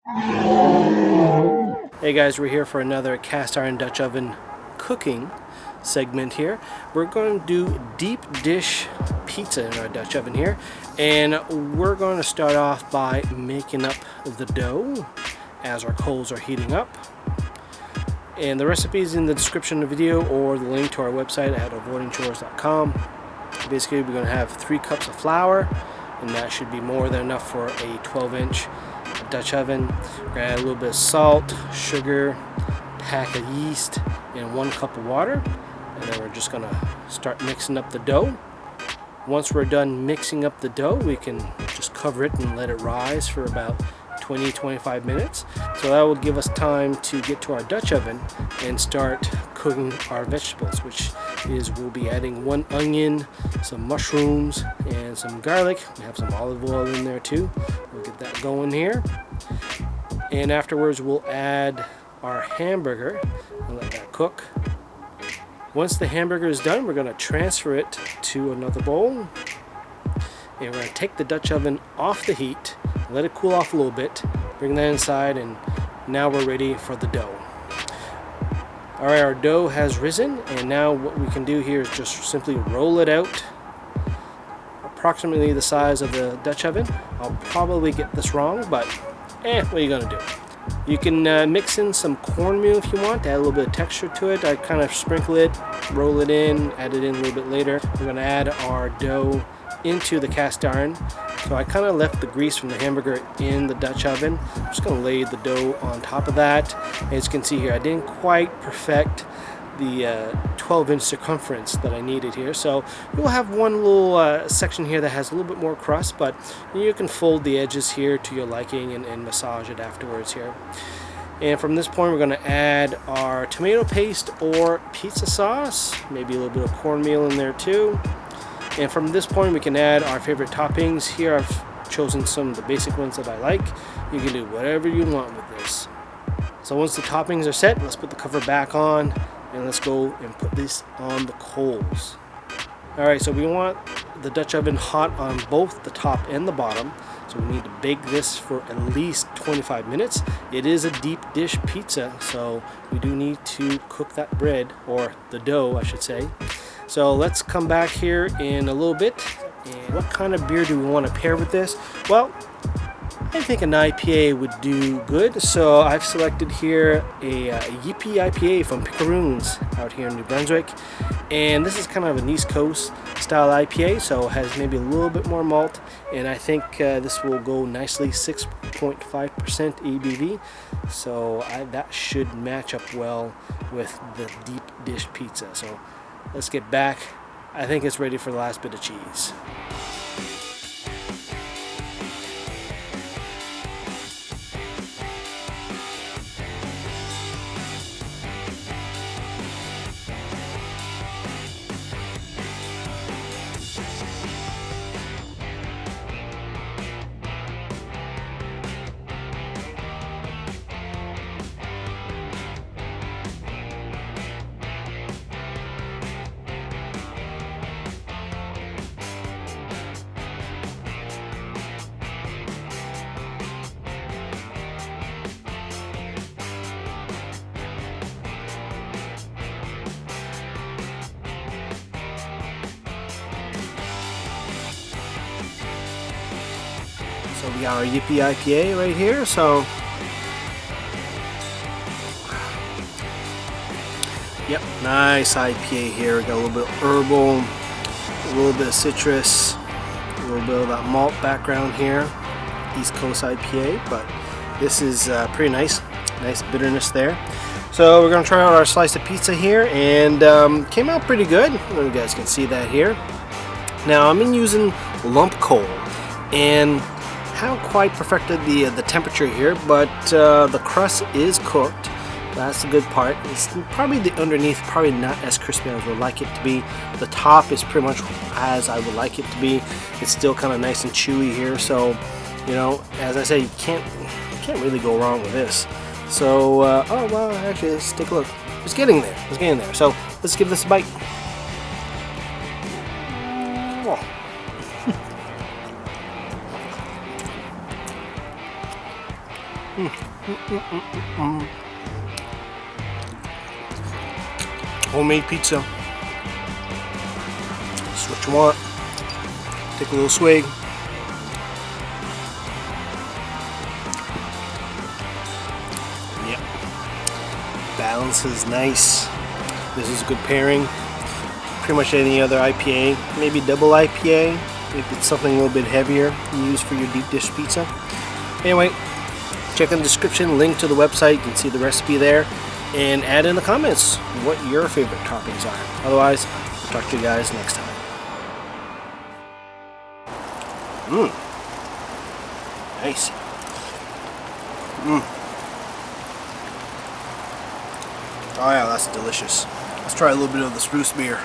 Hey guys, we're here for another cast iron Dutch oven cooking segment here. We're going to do deep dish pizza in our Dutch oven here, and we're going to start off by making up the dough as our coals are heating up. And the recipe is in the description of the video or the link to our website at avoidingchores.com. Basically, we're going to have 3 cups of flour, and that should be more than enough for a 12-inch Dutch oven. We're going to add a little bit of salt, sugar, pack of yeast, and 1 cup of water. And then we're just going to start mixing up the dough. Once we're done mixing up the dough, we can just cover it and let it rise for about 20-25 minutes. So that will give us time to get to our Dutch oven and start cooking our vegetables, which is we'll be adding 1 onion, some mushrooms, and some garlic. We have some olive oil in there too. We'll get that going here. And afterwards we'll add our hamburger and let that cook. Once the hamburger is done, we're going to transfer it to another bowl. And we're going to take the Dutch oven off the heat, let it cool off a little bit, bring that inside, and now we're ready for the dough. Alright, our dough has risen, and now what we can do here is just simply roll it out approximately the size of the Dutch oven. I'll probably get this wrong, but what are you going to do? You can mix in some cornmeal if you want, add a little bit of texture to it. I kind of sprinkle it, roll it in, add it in a little bit later. We're going to add our dough into the cast iron. So I kind of left the grease from the hamburger in the Dutch oven. I'm just going to lay the dough on top of that. As you can see here, I didn't quite perfect the 12-inch circumference that I needed here. So you'll have one little section here that has a little bit more crust, but you can fold the edges here to your liking and massage it afterwards here. And from this point, we're going to add our tomato paste or pizza sauce, maybe a little bit of cornmeal in there too. And from this point, we can add our favorite toppings. Here I've chosen some of the basic ones that I like. You can do whatever you want with this. So once the toppings are set, let's put the cover back on and let's go and put this on the coals. Alright, so we want the Dutch oven hot on both the top and the bottom. So we need to bake this for at least 25 minutes. It is a deep dish pizza, so we do need to cook that bread, or the dough I should say. So let's come back here in a little bit. And what kind of beer do we want to pair with this? Well, I think an IPA would do good. So I've selected here a Yippee IPA from Pepperonis out here in New Brunswick. And this is kind of an East Coast style IPA, so it has maybe a little bit more malt. And I think this will go nicely, 6.5% ABV. So that should match up well with the deep dish pizza. So let's get back. I think it's ready for the last bit of cheese. So we got our Yippee IPA right here. So, yep, nice IPA here. We got a little bit of herbal, a little bit of citrus, a little bit of that malt background here. East Coast IPA, but this is pretty nice. Nice bitterness there. So we're gonna try out our slice of pizza here, and came out pretty good. I don't know if you guys can see that here. Now I'm using lump coal, and haven't quite perfected the temperature here, but the crust is cooked. That's the good part. It's probably the underneath, probably not as crispy as I would like it to be. The top is pretty much as I would like it to be. It's still kind of nice and chewy here, so you know, as I say, you can't really go wrong with this. So oh well, actually, let's take a look. It's getting there. It's getting there. So let's give this a bite. Oh. Homemade pizza. That's what you want. Take a little swig. Yep. Balance is nice. This is a good pairing. Pretty much any other IPA, maybe double IPA, if it's something a little bit heavier you use for your deep dish pizza. Anyway, check in the description, link to the website, you can see the recipe there, and add in the comments what your favorite toppings are. Otherwise, I'll talk to you guys next time. Nice. Oh yeah, that's delicious. Let's try a little bit of the spruce beer.